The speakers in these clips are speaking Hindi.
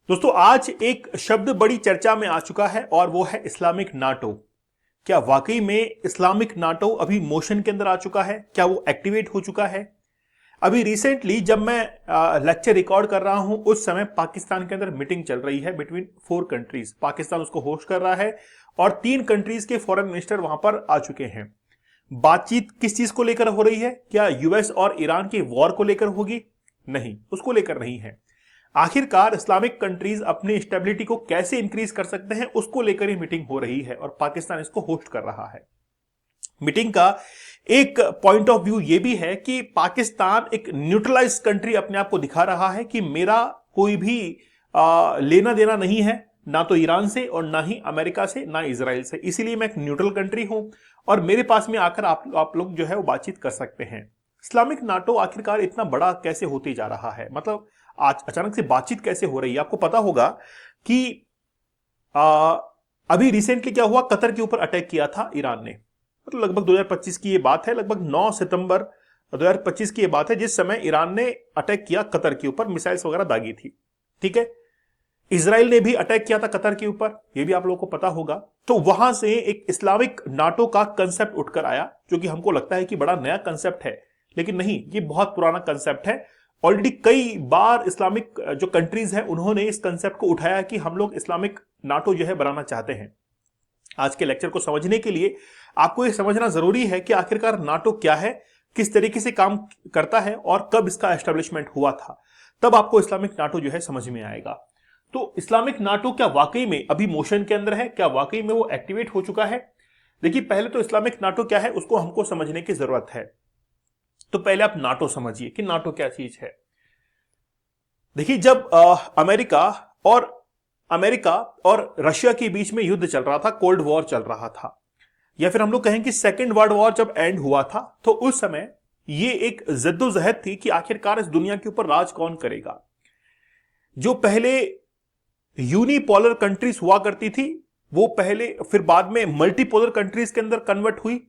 दोस्तों आज एक शब्द बड़ी चर्चा में आ चुका है और वो है इस्लामिक नाटो। क्या वाकई में इस्लामिक नाटो अभी मोशन के अंदर आ चुका है? क्या वो एक्टिवेट हो चुका है? अभी रिसेंटली जब मैं लेक्चर रिकॉर्ड कर रहा हूं उस समय पाकिस्तान के अंदर मीटिंग चल रही है बिटवीन 4 कंट्रीज। पाकिस्तान उसको होस्ट कर रहा है और 3 कंट्रीज के फॉरेन मिनिस्टर वहां पर आ चुके हैं। बातचीत किस चीज को लेकर हो रही है? क्या यूएस और ईरान के वॉर को लेकर होगी? नहीं, उसको लेकर नहीं है। आखिरकार इस्लामिक कंट्रीज अपनी स्टेबिलिटी को कैसे इंक्रीज कर सकते हैं उसको लेकर ही मीटिंग हो रही है और पाकिस्तान इसको होस्ट कर रहा है। मीटिंग का एक पॉइंट ऑफ व्यू यह भी है कि पाकिस्तान एक न्यूट्रलाइज कंट्री अपने आप को दिखा रहा है कि मेरा कोई भी लेना देना नहीं है, ना तो ईरान से और ना ही अमेरिका से, ना इजराइल से, इसीलिए मैं एक न्यूट्रल कंट्री हूं और मेरे पास में आकर आप लोग जो है वो बातचीत कर सकते हैं। इस्लामिक नाटो आखिरकार इतना बड़ा कैसे होते जा रहा है? मतलब आज अचानक से बातचीत कैसे हो रही है? आपको पता होगा कि अभी रिसेंटली क्या हुआ, कतर के ऊपर अटैक किया था ईरान ने। मतलब लगभग 2025 की ये बात है, लगभग 9 सितंबर 2025 की ये बात है जिस समय ईरान ने अटैक किया कतर के ऊपर, मिसाइल्स वगैरह दागी थी। ठीक है, इजराइल ने भी अटैक किया था कतर के ऊपर, ये भी आप लोगों को पता होगा। तो वहां से एक इस्लामिक नाटो का कंसेप्ट उठकर आया जो कि हमको लगता है कि बड़ा नया कंसेप्ट है, लेकिन नहीं, ये बहुत पुराना कंसेप्ट है। ऑलरेडी कई बार इस्लामिक जो कंट्रीज हैं उन्होंने इस कंसेप्ट को उठाया कि हम लोग इस्लामिक नाटो जो है बनाना चाहते हैं। आज के लेक्चर को समझने के लिए आपको यह समझना जरूरी है कि आखिरकार नाटो क्या है, किस तरीके से काम करता है और कब इसका एस्टेब्लिशमेंट हुआ था। तब आपको इस्लामिक नाटो जो है समझ में आएगा। तो इस्लामिक नाटो क्या वाकई में अभी मोशन के अंदर है? क्या वाकई में वो एक्टिवेट हो चुका है? देखिए, पहले तो इस्लामिक नाटो क्या है उसको हमको समझने की जरूरत है। तो पहले आप नाटो समझिए कि नाटो क्या चीज है। देखिए, जब अमेरिका और रशिया के बीच में युद्ध चल रहा था, कोल्ड वॉर चल रहा था, या फिर हम लोग कहें कि सेकेंड वर्ल्ड वॉर जब एंड हुआ था, तो उस समय ये एक जद्दोजहद थी कि आखिरकार इस दुनिया के ऊपर राज कौन करेगा। जो पहले यूनिपोलर कंट्रीज हुआ करती थी वो पहले फिर बाद में मल्टीपोलर कंट्रीज के अंदर कन्वर्ट हुई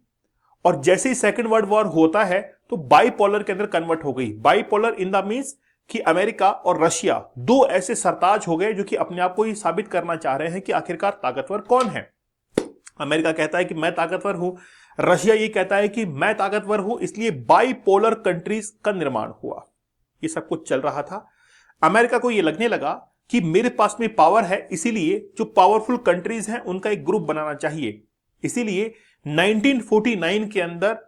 और जैसे ही सेकेंड वर्ल्ड वॉर होता है तो बाइपोलर के अंदर कन्वर्ट हो गई। बाइपोलर इन द मींस कि अमेरिका और रशिया दो ऐसे सरताज हो गए जो कि अपने आप को ही साबित करना चाह रहे हैं कि आखिरकार ताकतवर कौन है। अमेरिका कहता है कि मैं ताकतवर हूं, रशिया ये कहता है कि मैं ताकतवर हूं, इसलिए बाइपोलर कंट्रीज का निर्माण हुआ। ये सब कुछ चल रहा था। अमेरिका को यह लगने लगा कि मेरे पास में पावर है, इसीलिए जो पावरफुल कंट्रीज हैं उनका एक ग्रुप बनाना चाहिए। इसीलिए 1949 के अंदर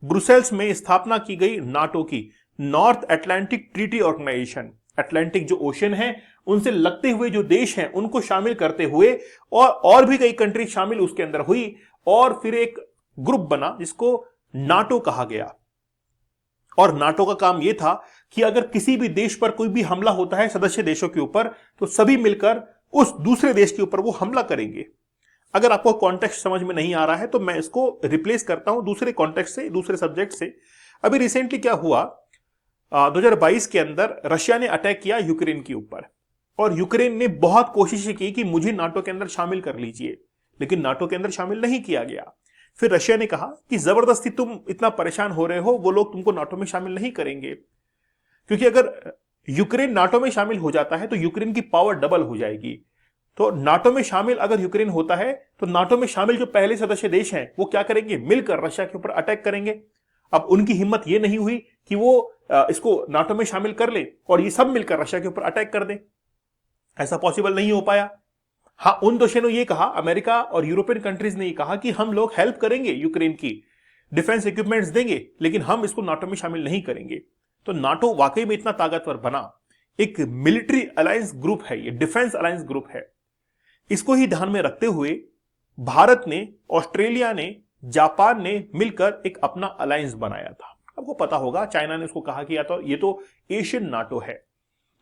ब्रुसेल्स में स्थापना की गई नाटो की, North Atlantic Treaty Organization. Atlantic जो ओशन है उनसे लगते हुए जो देश हैं उनको शामिल करते हुए और भी कई कंट्री शामिल उसके अंदर हुई और फिर एक ग्रुप बना जिसको नाटो कहा गया। और नाटो का काम यह था कि अगर किसी भी देश पर कोई भी हमला होता है सदस्य देशों के ऊपर, तो सभी मिलकर उस दूसरे देश के ऊपर वो हमला करेंगे। अगर आपको कॉन्टेक्स्ट समझ में नहीं आ रहा है तो मैं इसको रिप्लेस करता हूं दूसरे कॉन्टेक्स्ट से, दूसरे सब्जेक्ट से। अभी रिसेंटली क्या हुआ, 2022 के अंदर रशिया ने अटैक किया यूक्रेन के ऊपर और यूक्रेन ने बहुत कोशिशें की कि मुझे नाटो के अंदर शामिल कर लीजिए, लेकिन नाटो के अंदर शामिल नहीं किया गया। फिर रशिया ने कहा कि जबरदस्ती तुम इतना परेशान हो रहे हो, वो लोग तुमको नाटो में शामिल नहीं करेंगे, क्योंकि अगर यूक्रेन नाटो में शामिल हो जाता है तो यूक्रेन की पावर डबल हो जाएगी। तो नाटो में शामिल अगर यूक्रेन होता है तो नाटो में शामिल जो पहले सदस्य देश हैं वो क्या करेंगे, मिलकर रशिया के ऊपर अटैक करेंगे। अब उनकी हिम्मत ये नहीं हुई कि वो इसको नाटो में शामिल कर ले और ये सब मिलकर रशिया के ऊपर अटैक कर दे। ऐसा पॉसिबल नहीं हो पाया। हाँ, उन देशों ने ये कहा, अमेरिका और यूरोपियन कंट्रीज ने ये कहा कि हम लोग हेल्प करेंगे यूक्रेन की, डिफेंस इक्विपमेंट्स देंगे, लेकिन हम इसको नाटो में शामिल नहीं करेंगे। तो नाटो वाकई में इतना ताकतवर बना, एक मिलिट्री अलायंस ग्रुप है, ये डिफेंस अलायंस ग्रुप है। इसको ही ध्यान में रखते हुए भारत ने, ऑस्ट्रेलिया ने, जापान ने मिलकर एक अपना अलायंस बनाया था। आपको पता होगा चाइना ने उसको कहा कि या तो ये तो एशियन नाटो है।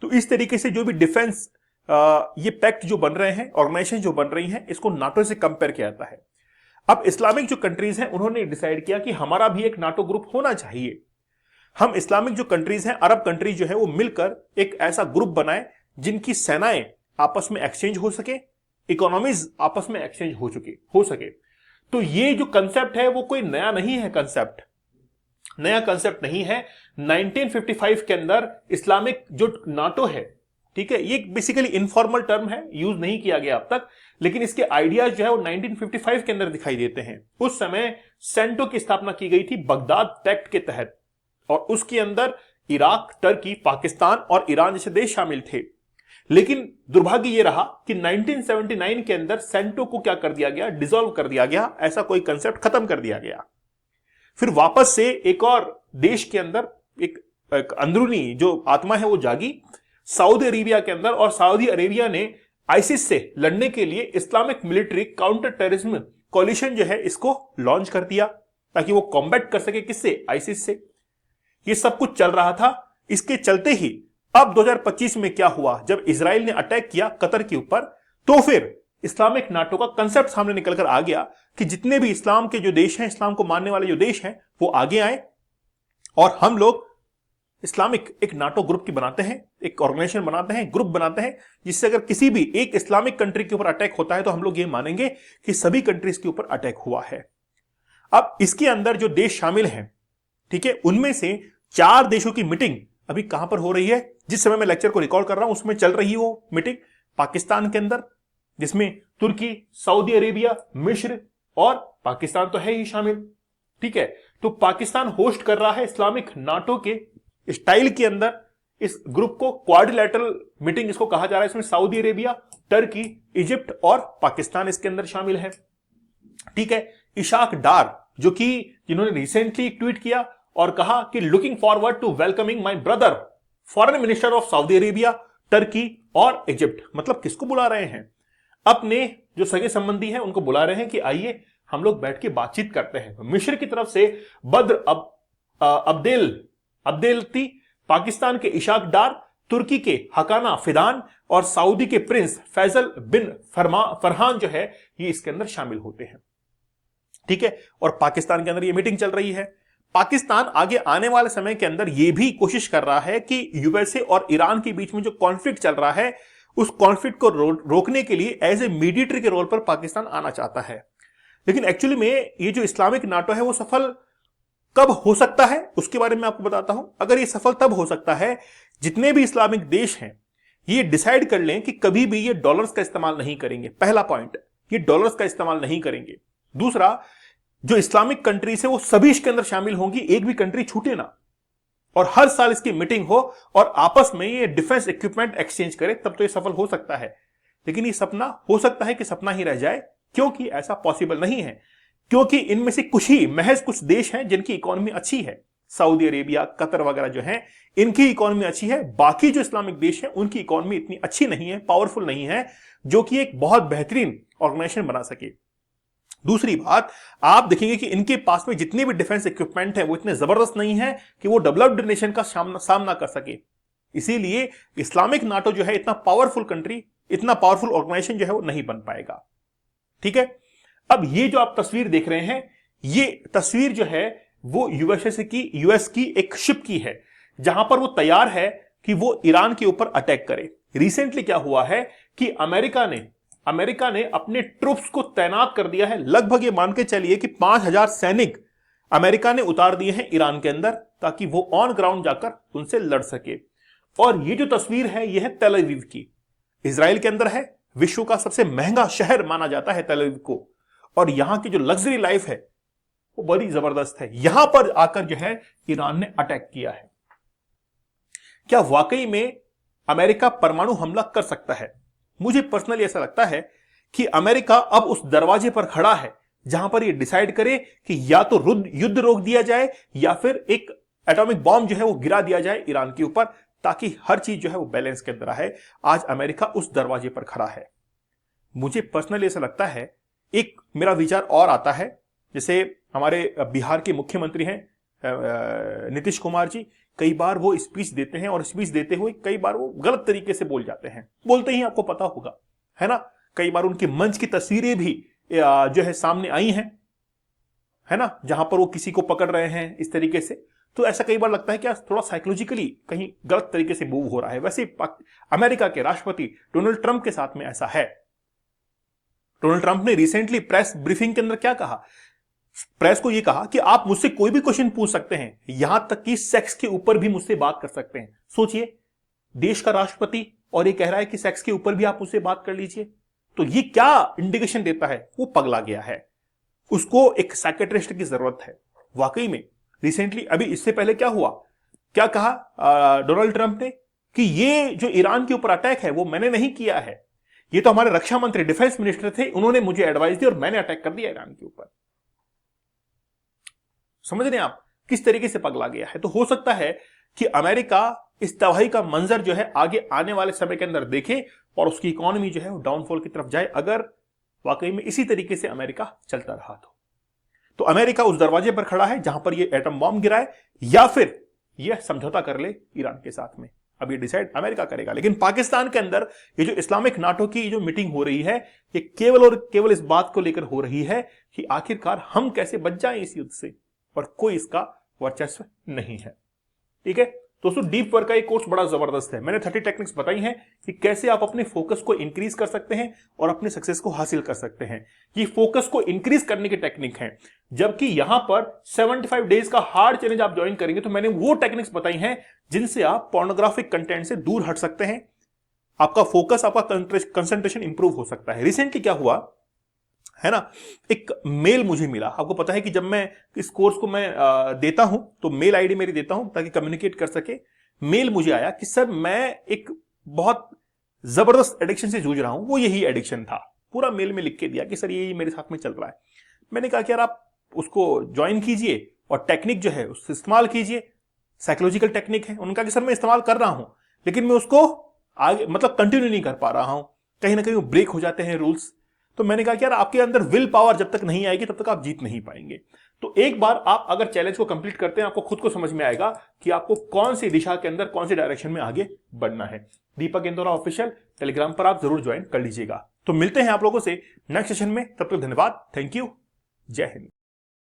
तो इस तरीके से जो भी डिफेंस ये पैक्ट जो बन रहे हैं, ऑर्गेनाइजेशन जो बन रही हैं, इसको नाटो से कंपेयर किया जाता है। अब इस्लामिक जो कंट्रीज हैं उन्होंने डिसाइड किया कि हमारा भी एक नाटो ग्रुप होना चाहिए। हम इस्लामिक जो कंट्रीज हैं, अरब कंट्रीज जो है वो मिलकर एक ऐसा ग्रुप बनाए जिनकी सेनाएं आपस में एक्सचेंज हो सके, इकोनॉमीज आपस में एक्सचेंज हो सके। तो ये जो कंसेप्ट है वो कोई नया नहीं है, नया कंसेप्ट नहीं है। 1955 के अंदर इस्लामिक जो नाटो है, ठीक है, ये बेसिकली इनफॉर्मल टर्म है, यूज नहीं किया गया अब तक, लेकिन इसके आइडियाज जो है वो 1955 के अंदर दिखाई देते हैं। उस समय सेंटो की स्थापना की गई थी बगदाद पैक्ट के तहत, और उसके अंदर इराक, टर्की, पाकिस्तान और ईरान जैसे देश शामिल थे। लेकिन दुर्भाग्य यह रहा कि 1979 के अंदर सेंटो को क्या कर दिया गया, डिसॉल्व कर दिया गया, ऐसा कोई कंसेप्ट खत्म कर दिया गया। फिर वापस से एक और देश के अंदर एक अंदरूनी जो आत्मा है वो जागी सऊदी अरेबिया के अंदर, और सऊदी अरेबिया ने आईसिस से लड़ने के लिए Islamic military counter terrorism coalition जो है इसको लॉन्च कर दिया, ताकि वो कॉम्बैट कर सके किससे, आईसिस से। ये सब कुछ चल रहा था। इसके चलते ही अब 2025 में क्या हुआ, जब इजराइल ने अटैक किया कतर के ऊपर, तो फिर इस्लामिक नाटो का कंसेप्ट सामने निकलकर आ गया कि जितने भी इस्लाम के जो देश हैं, इस्लाम को मानने वाले जो देश हैं, वो आगे आए और हम लोग इस्लामिक एक नाटो ग्रुप की बनाते हैं, एक ऑर्गेनाइजेशन बनाते हैं, ग्रुप बनाते हैं, जिससे अगर किसी भी एक इस्लामिक कंट्री के ऊपर अटैक होता है तो हम लोग ये मानेंगे कि सभी कंट्रीज के ऊपर अटैक हुआ है। अब इसके अंदर जो देश शामिल हैं, ठीक है, उनमें से 4 देशों की मीटिंग अभी कहां पर हो रही है, जिस समय मैं लेक्चर को रिकॉर्ड कर रहा हूं उसमें चल रही है वो मीटिंग पाकिस्तान के अंदर, जिसमें तुर्की, सऊदी अरेबिया, मिस्र और पाकिस्तान तो है ही शामिल। ठीक है, तो पाकिस्तान होस्ट कर रहा है इस्लामिक नाटो के स्टाइल के अंदर इस ग्रुप को, क्वाड्रिलैटरल मीटिंग इसको कहा जा रहा है। इसमें सऊदी अरेबिया, टर्की, इजिप्ट और पाकिस्तान इसके अंदर शामिल है। ठीक है, इशाक डार जो कि जिन्होंने रिसेंटली ट्वीट किया और कहा कि looking forward to welcoming my brother foreign minister of Saudi Arabia, Turkey और इजिप्ट। मतलब किसको बुला रहे हैं, अपने जो सगे संबंधी हैं उनको बुला रहे हैं कि आइए हम लोग बैठ के बातचीत करते हैं। मिस्र की तरफ से बद्र अब्देलती, पाकिस्तान के इशाक डार, तुर्की के हकाना फिदान और सऊदी के प्रिंस फैजल बिन फरहान जो है ये इसके अंदर शामिल होते हैं। ठीक है, और पाकिस्तान के अंदर ये मीटिंग चल रही है। पाकिस्तान आगे आने वाले समय के अंदर यह भी कोशिश कर रहा है कि यूएसए और ईरान के बीच में जो कॉन्फ्लिक्ट चल रहा है उस कॉन्फ्लिक्ट को रोकने के लिए एज ए मीडिएटर के रोल पर पाकिस्तान आना चाहता है। लेकिन एक्चुअली में ये जो इस्लामिक नाटो है वो सफल कब हो सकता है उसके बारे में आपको बताता हूं। अगर ये सफल तब हो सकता है जितने भी इस्लामिक देश हैं ये डिसाइड कर लें कि कभी भी ये डॉलर्स का इस्तेमाल नहीं करेंगे। पहला पॉइंट, ये डॉलर्स का इस्तेमाल नहीं करेंगे। दूसरा, जो इस्लामिक कंट्रीज है वो सभी इसके अंदर शामिल होंगी, एक भी कंट्री छूटे ना, और हर साल इसकी मीटिंग हो और आपस में ये डिफेंस इक्विपमेंट एक्सचेंज करे, तब तो ये सफल हो सकता है। लेकिन ये सपना हो सकता है कि सपना ही रह जाए, क्योंकि ऐसा पॉसिबल नहीं है। क्योंकि इनमें से कुछ ही, महज कुछ देश हैं जिनकी इकोनॉमी अच्छी है, सऊदी अरेबिया, कतर वगैरह जो हैं, इनकी इकोनॉमी अच्छी है। बाकी जो इस्लामिक देश हैं उनकी इकोनॉमी इतनी अच्छी नहीं है, पावरफुल नहीं है, जो कि एक बहुत बेहतरीन ऑर्गेनाइजेशन बना सके। दूसरी बात, आप देखेंगे कि इनके पास में जितने भी डिफेंस इक्विपमेंट है वो इतने जबरदस्त नहीं है कि वो डेवलप्ड नेशन का सामना कर सके। इसीलिए इस्लामिक नाटो जो है इतना पावरफुल कंट्री, इतना पावरफुल ऑर्गेनाइजेशन जो है वो नहीं बन पाएगा। ठीक है, अब ये जो आप तस्वीर देख रहे हैं, ये तस्वीर जो है वो यूएस की एक शिप की है, जहां पर वो तैयार है कि वो ईरान के ऊपर अटैक करे। रिसेंटली क्या हुआ है कि अमेरिका ने अपने ट्रूप्स को तैनात कर दिया है। लगभग ये मान के चलिए कि 5000 सैनिक अमेरिका ने उतार दिए हैं ईरान के अंदर, ताकि वो ऑन ग्राउंड जाकर उनसे लड़ सके। और ये जो तस्वीर है ये है तेल अवीव की, इजराइल के अंदर है, विश्व का सबसे महंगा शहर माना जाता है तेल अवीव को, और यहां की जो लग्जरी लाइफ है वो बड़ी जबरदस्त है। यहां पर आकर जो है ईरान ने अटैक किया है। क्या वाकई में अमेरिका परमाणु हमला कर सकता है? मुझे पर्सनली ऐसा लगता है कि अमेरिका अब उस दरवाजे पर खड़ा है जहां पर यह डिसाइड करे कि या तो युद्ध रोक दिया जाए या फिर एक एटॉमिक बॉम्ब जो है वो गिरा दिया जाए ईरान के ऊपर, ताकि हर चीज जो है वो बैलेंस के अंदर आए। आज अमेरिका उस दरवाजे पर खड़ा है। मुझे पर्सनली ऐसा लगता है, एक मेरा विचार और आता है, जैसे हमारे बिहार के मुख्यमंत्री हैं नीतीश कुमार जी, कई बार वो स्पीच देते हैं और स्पीच देते हुए कई बार वो गलत तरीके से बोल जाते हैं, बोलते ही आपको पता होगा, है ना। कई बार उनकी मंच की तस्वीरें भी जो है सामने आई हैं, है ना, जहां पर वो किसी को पकड़ रहे हैं इस तरीके से। तो ऐसा कई बार लगता है कि थोड़ा साइकोलॉजिकली कहीं गलत तरीके से मूव हो रहा है। वैसे अमेरिका के राष्ट्रपति डोनाल्ड ट्रंप के साथ में ऐसा है। डोनाल्ड ट्रंप ने रिसेंटली प्रेस ब्रीफिंग के अंदर क्या कहा, प्रेस को यह कहा कि आप मुझसे कोई भी क्वेश्चन पूछ सकते हैं, यहां तक कि सेक्स के ऊपर भी मुझसे बात कर सकते हैं। सोचिए, देश का राष्ट्रपति और ये कह रहा है कि सेक्स के ऊपर भी आप उससे बात कर लीजिए, तो ये क्या इंडिकेशन देता है? वो पगला गया है, उसको एक साइकेट्रिस्ट की जरूरत है। वाकई में रिसेंटली, अभी इससे पहले क्या हुआ, क्या कहा डोनाल्ड ट्रंप ने कि ये जो ईरान के ऊपर अटैक है वो मैंने नहीं किया है, ये तो हमारे रक्षा मंत्री, डिफेंस मिनिस्टर थे, उन्होंने मुझे एडवाइस दी और मैंने अटैक कर दिया ईरान के ऊपर। समझ रहे हैं आप किस तरीके से पगला गया है? तो हो सकता है कि अमेरिका इस तबाही का मंजर जो है आगे आने वाले समय के अंदर देखे और उसकी इकोनॉमी जो है वो डाउनफॉल की तरफ जाए, अगर वाकई में इसी तरीके से अमेरिका चलता रहा तो अमेरिका उस दरवाजे पर खड़ा है जहां पर ये एटम बॉम्ब गिराए या फिर यह समझौता कर ले ईरान के साथ में। अब ये डिसाइड अमेरिका करेगा। लेकिन पाकिस्तान के अंदर ये जो इस्लामिक नाटो की जो मीटिंग हो रही है, ये केवल और केवल इस बात को लेकर हो रही है कि आखिरकार हम कैसे बच जाएं इस युद्ध से, और कोई इसका वर्चस्व नहीं है। ठीक है दोस्तों, डीप वर्क का एक कोर्स बड़ा जबरदस्त है। मैंने 30 टेक्निक्स बताई हैं कि कैसे आप अपने फोकस को इंक्रीज कर सकते हैं और अपने सक्सेस को हासिल कर सकते हैं। ये फोकस को इंक्रीज करने की टेक्निक है, जबकि यहां पर 75 डेज का हार्ड चैलेंज आप ज्वाइन करेंगे तो मैंने वो टेक्निक्स बताई हैं जिनसे आप पोर्नोग्राफिक कंटेंट से दूर हट सकते हैं, आपका फोकस, आपका कंसंट्रेशन इंप्रूव हो सकता है। रिसेंटली क्या हुआ है ना, एक मेल मुझे मिला। आपको पता है कि जब मैं इस कोर्स को मैं देता हूं तो मेल आईडी मेरी देता हूं ताकि कम्युनिकेट कर सके। मेल मुझे आया कि सर मैं एक बहुत जबरदस्त एडिक्शन से जूझ रहा हूं, वो यही एडिक्शन था। पूरा मेल में लिख के दिया कि सर ये मेरे साथ में चल रहा है। मैंने कहा कि यार आप उसको ज्वाइन कीजिए और टेक्निक जो है उससे इस्तेमाल कीजिए, साइकोलॉजिकल टेक्निक है। उनका कि सर मैं इस्तेमाल कर रहा हूं लेकिन मैं उसको आगे मतलब कंटिन्यू नहीं कर पा रहा हूं, कहीं ना कहीं वो ब्रेक हो जाते हैं रूल्स। तो मैंने कहा कि यार आपके अंदर विल पावर जब तक नहीं आएगी तब तक आप जीत नहीं पाएंगे। तो एक बार आप अगर चैलेंज को कंप्लीट करते हैं, आपको खुद को समझ में आएगा कि आपको कौन सी दिशा के अंदर, कौन सी डायरेक्शन में आगे बढ़ना है। दीपक इंदौरा ऑफिशियल टेलीग्राम पर आप जरूर ज्वाइन कर लीजिएगा। तो मिलते हैं आप लोगों से नेक्स्ट सेशन में, तब तक धन्यवाद, थैंक यू, जय हिंद।